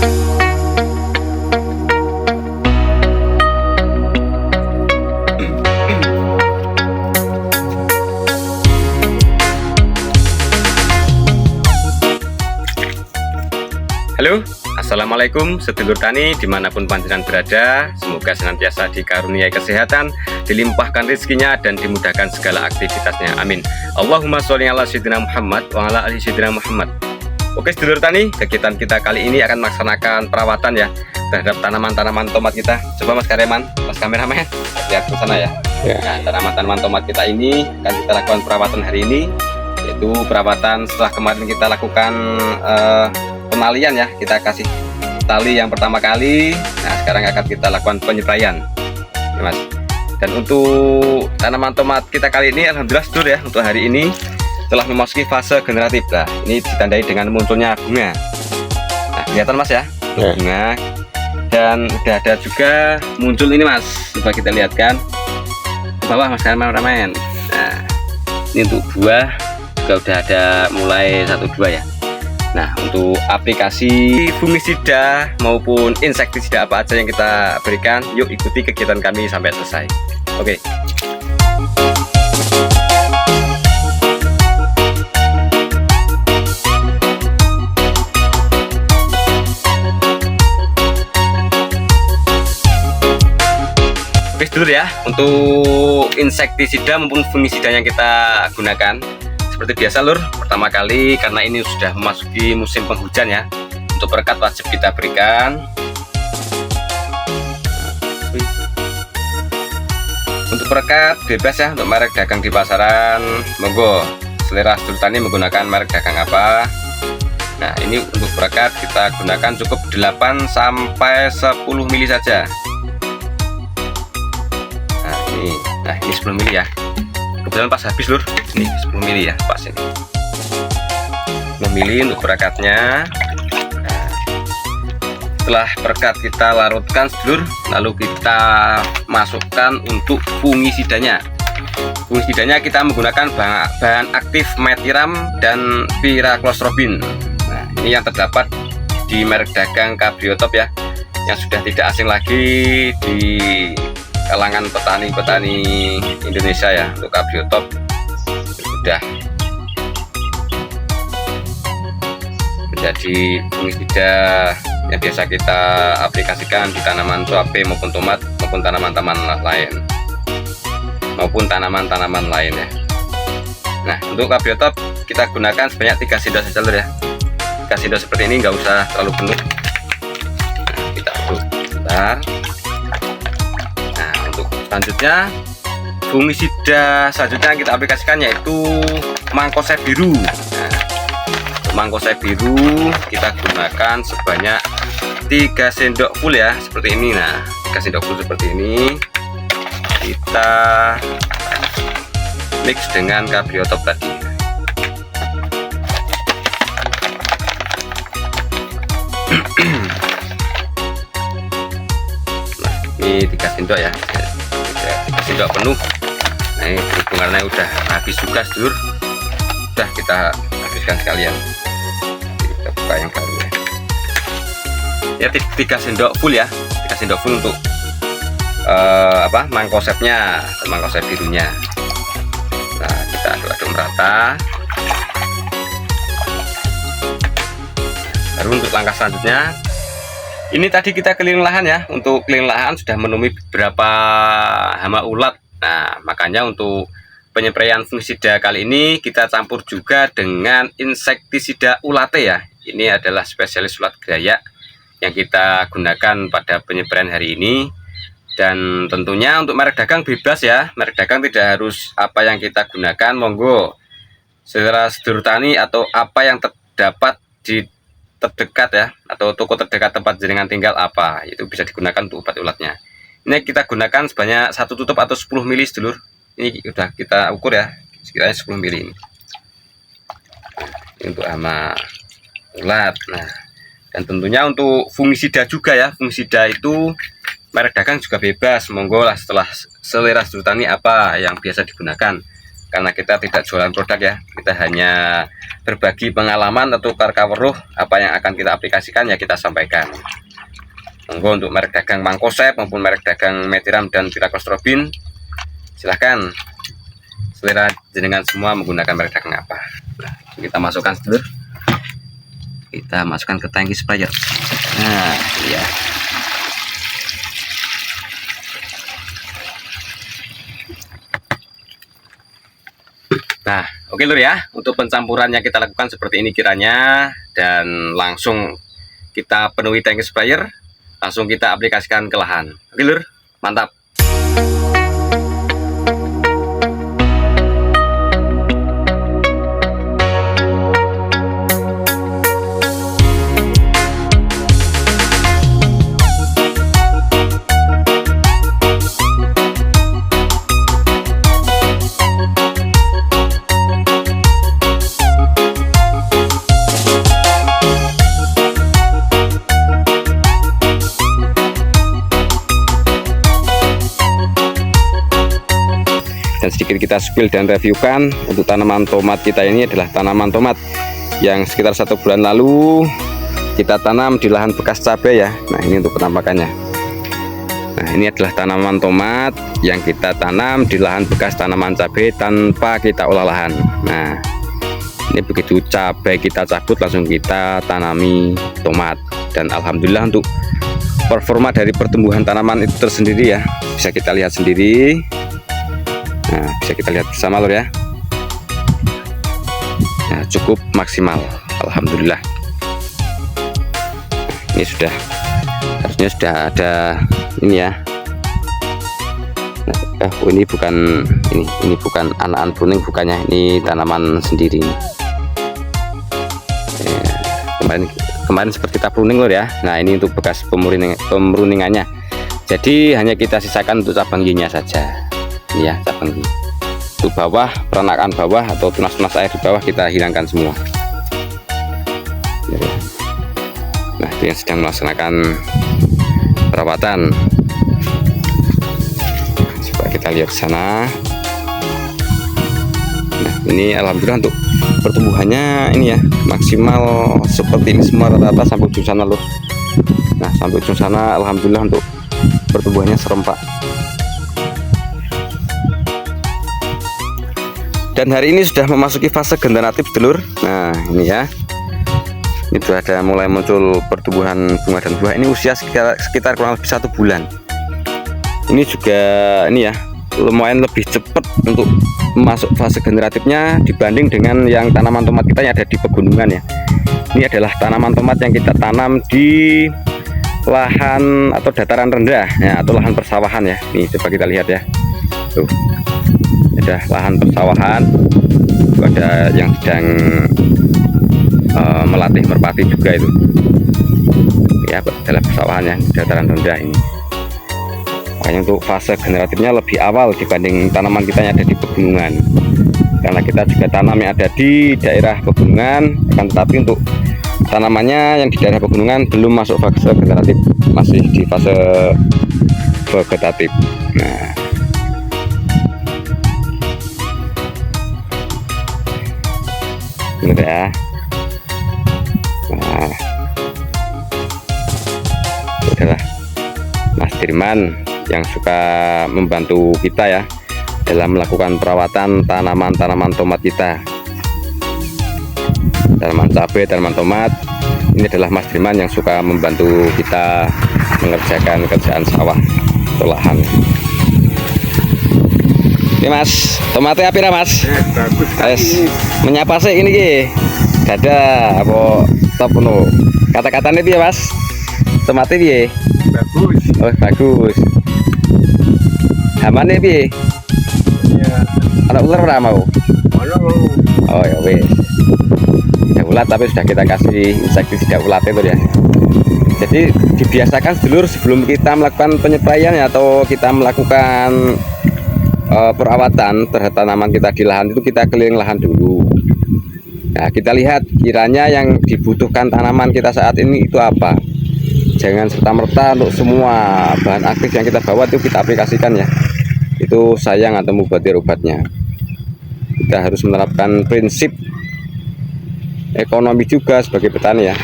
Halo, assalamualaikum sedulur tani dimanapun panjenengan berada. Semoga senantiasa dikaruniai kesehatan, dilimpahkan rezekinya dan dimudahkan segala aktivitasnya. Amin. Allahumma sholli ala sayyidina Muhammad wa ala ali sayyidina Muhammad. Oke sedulur tani, kegiatan kita kali ini akan melaksanakan perawatan ya terhadap tanaman-tanaman tomat kita. Coba Mas Kareman, Mas kameramen, lihat ke sana ya. Nah, tanaman-tanaman tomat kita ini akan kita lakukan perawatan hari ini, yaitu perawatan setelah kemarin kita lakukan penalian ya, kita kasih tali yang pertama kali. Nah sekarang akan kita lakukan penyepraian ya, Mas. Dan untuk tanaman tomat kita kali ini alhamdulillah sedulur ya, untuk hari ini telah memasuki fase generatif. Nah ini ditandai dengan munculnya bunga. Nah kelihatan Mas ya, bunga. Dan udah ada juga muncul ini Mas, coba kita lihat kan ke bawah Mas kameramen. Nah ini untuk buah juga udah ada mulai 1-2 ya. Nah untuk aplikasi fungisida maupun insektisida apa aja yang kita berikan, yuk ikuti kegiatan kami sampai selesai. Oke. Oke sedulur ya, untuk insektisida maupun fungisida yang kita gunakan seperti biasa lur, pertama kali karena ini sudah memasuki musim penghujan ya, untuk perekat wajib kita berikan. Untuk perekat bebas ya, untuk merek dagang di pasaran monggo, selera sedulur tani menggunakan merek dagang apa. Nah ini untuk perekat kita gunakan cukup 8 sampai 10 mili saja. Nah ini 10 mili ya, kebetulan pas habis lur, ini 10 mili ya pas ini 10 mili untuk perekatnya. Nah, setelah perekat kita larutkan sedulur, lalu kita masukkan untuk fungisidanya. Fungisidanya kita menggunakan bahan aktif metiram dan piraklosrobin. Nah ini yang terdapat di merek dagang Kabriotop ya, yang sudah tidak asing lagi di kalangan petani-petani Indonesia ya. Untuk Kabriotop sudah menjadi fungisida yang biasa kita aplikasikan di tanaman cabai maupun tomat maupun tanaman-tanaman lain ya. Nah untuk Kabriotop kita gunakan sebanyak 3 sendok saja lur ya. 3 sendok seperti ini, nggak usah terlalu penuh. Nah, kita aduk sebentar. Selanjutnya fungisida selanjutnya yang kita aplikasikan yaitu mangkosai biru. Nah, mangkosai biru kita gunakan sebanyak 3 sendok full ya, seperti ini. Nah 3 sendok full seperti ini kita mix dengan Kabriotop tadi. Nah ini 3 sendok ya, 3 sendok penuh. Nah ini berhubungannya udah habis juga sedulur, udah kita habiskan sekalian. Kita buka yang baru ya, 3 sendok full ya, 3 sendok full untuk mangkosepnya dan mangkosep birunya. Nah kita aduk-aduk merata. Baru untuk langkah selanjutnya, ini tadi kita keliling lahan ya. Untuk keliling lahan sudah menemui beberapa hama ulat. Nah makanya untuk penyepraian fungisida kali ini kita campur juga dengan insektisida ulate ya. Ini adalah spesialis ulat gerayak yang kita gunakan pada penyepraian hari ini. Dan tentunya untuk merek dagang bebas ya, merek dagang tidak harus apa yang kita gunakan, monggo selera sedulur tani atau apa yang terdapat di terdekat ya, atau toko terdekat tempat jenengan tinggal apa, itu bisa digunakan untuk obat ulatnya. Ini kita gunakan sebanyak 1 tutup atau 10 mili sedulur. Ini udah kita ukur ya, sekiranya 10 mili ini. Ini untuk hama ulat. Nah dan tentunya untuk fungisida juga ya, fungisida itu merek dagang juga bebas, monggo lah setelah selera sedulur tani apa yang biasa digunakan. karena kita tidak jualan produk ya, kita hanya berbagi pengalaman atau tukar kaweruh apa yang akan kita aplikasikan ya kita sampaikan. Monggo untuk merek dagang Mangkosep maupun merek dagang Mediram dan Pirakostrobin, silahkan selera jenengan semua menggunakan merek dagang apa. Nah, kita masukkan sedulur, kita masukkan ke tangki sprayer. Nah iya, nah oke lur ya, untuk pencampurannya kita lakukan seperti ini kiranya, dan langsung kita penuhi tangki sprayer, langsung kita aplikasikan ke lahan. Oke lur, mantap. Dan sedikit kita spill dan reviewkan untuk tanaman tomat kita. Ini adalah tanaman tomat yang sekitar 1 bulan lalu kita tanam di lahan bekas cabai ya. Nah ini untuk penampakannya. Nah ini adalah tanaman tomat yang kita tanam di lahan bekas tanaman cabai tanpa kita olah lahan. Nah ini begitu cabai kita cabut langsung kita tanami tomat, dan alhamdulillah untuk performa dari pertumbuhan tanaman itu tersendiri ya, bisa kita lihat sendiri. Nah, bisa kita lihat bersama lor ya. Nah, cukup maksimal, alhamdulillah. Ini sudah, harusnya sudah ada ini ya. Nah, ini bukan ini bukan anakan pruning, bukannya, ini tanaman sendiri. Kemarin seperti kita pruning lor ya. Nah ini untuk bekas pemruningannya. Jadi hanya kita sisakan untuk cabang ginya saja. Ini ya cabang gigi. Untuk bawah, peranakan bawah atau tunas-tunas air di bawah kita hilangkan semua. Nah itu yang sedang melaksanakan perawatan. Coba kita lihat ke sana. Nah ini alhamdulillah untuk pertumbuhannya ini ya maksimal seperti ini semua rata-rata sampai ujung sana lur. Nah sampai ujung sana alhamdulillah untuk pertumbuhannya serempak. Dan hari ini sudah memasuki fase generatif dulur. Nah ini ya, ini sudah ada mulai muncul pertumbuhan bunga dan buah. Ini usia sekitar kurang lebih 1 bulan. Ini juga ini ya lumayan lebih cepat untuk masuk fase generatifnya dibanding dengan yang tanaman tomat kita yang ada di pegunungan ya. Ini adalah tanaman tomat yang kita tanam di lahan atau dataran rendah ya, atau lahan persawahan ya. Nih coba kita lihat ya, tuh ada lahan persawahan, ada yang sedang melatih merpati juga itu ya, dalam persawahan ya, dataran rendah ini. Makanya untuk fase generatifnya lebih awal dibanding tanaman kita yang ada di pegunungan, karena kita juga tanam yang ada di daerah pegunungan, akan tetapi untuk tanamannya yang di daerah pegunungan belum masuk fase generatif, masih di fase vegetatif. Nah ini ya. Nah itu adalah Mas Dirman yang suka membantu kita ya dalam melakukan perawatan tanaman-tanaman tomat kita, tanaman cabai, tanaman tomat. Ini adalah Mas Dirman yang suka membantu kita mengerjakan kerjaan sawah atau lahan. Oke Mas, tomatnya apa Mas? Bagus. Yes. Menyapa sih ini ki. Dada apa top no. Kata-katanya piye Mas? Tomatnya piye? Bagus. Oh, bagus. Hamane piye? Ya, Ana ular ora mau? ono. Oh ya wis. Tidak ulat tapi sudah kita kasih insektisida ulat itu ya. Jadi dibiasakan sedulur sebelum kita melakukan penyepraian atau kita melakukan perawatan terhadap tanaman kita di lahan itu, kita keliling lahan dulu. Nah kita lihat kiranya yang dibutuhkan tanaman kita saat ini itu apa. Jangan serta-merta untuk semua bahan aktif yang kita bawa itu kita aplikasikan ya. Itu sayang atau mubadir obatnya. kita harus menerapkan prinsip ekonomi juga sebagai petani ya.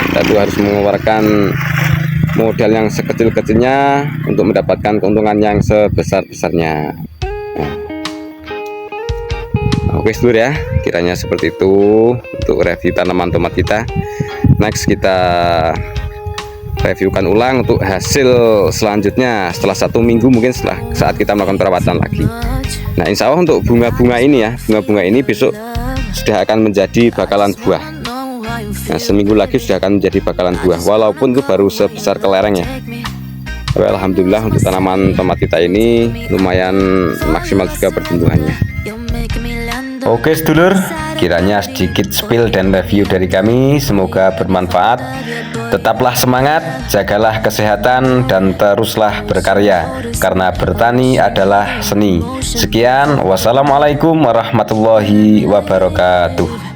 Kita tuh harus mengeluarkan modal yang sekecil-kecilnya untuk mendapatkan keuntungan yang sebesar-besarnya. Oke sedulur ya, kiranya seperti itu untuk review tanaman tomat kita. Next kita reviewkan ulang untuk hasil selanjutnya setelah 1 minggu, mungkin setelah saat kita melakukan perawatan lagi. Nah insya Allah untuk bunga-bunga ini ya, bunga-bunga ini besok sudah akan menjadi bakalan buah. Nah seminggu lagi sudah akan menjadi bakalan buah, walaupun itu baru sebesar kelereng ya. Tapi alhamdulillah untuk tanaman tomat kita ini lumayan maksimal juga pertumbuhannya. Oke sedulur, kiranya sedikit spill dan review dari kami semoga bermanfaat. Tetaplah semangat, jagalah kesehatan, dan teruslah berkarya karena bertani adalah seni. Sekian, wassalamualaikum warahmatullahi wabarakatuh.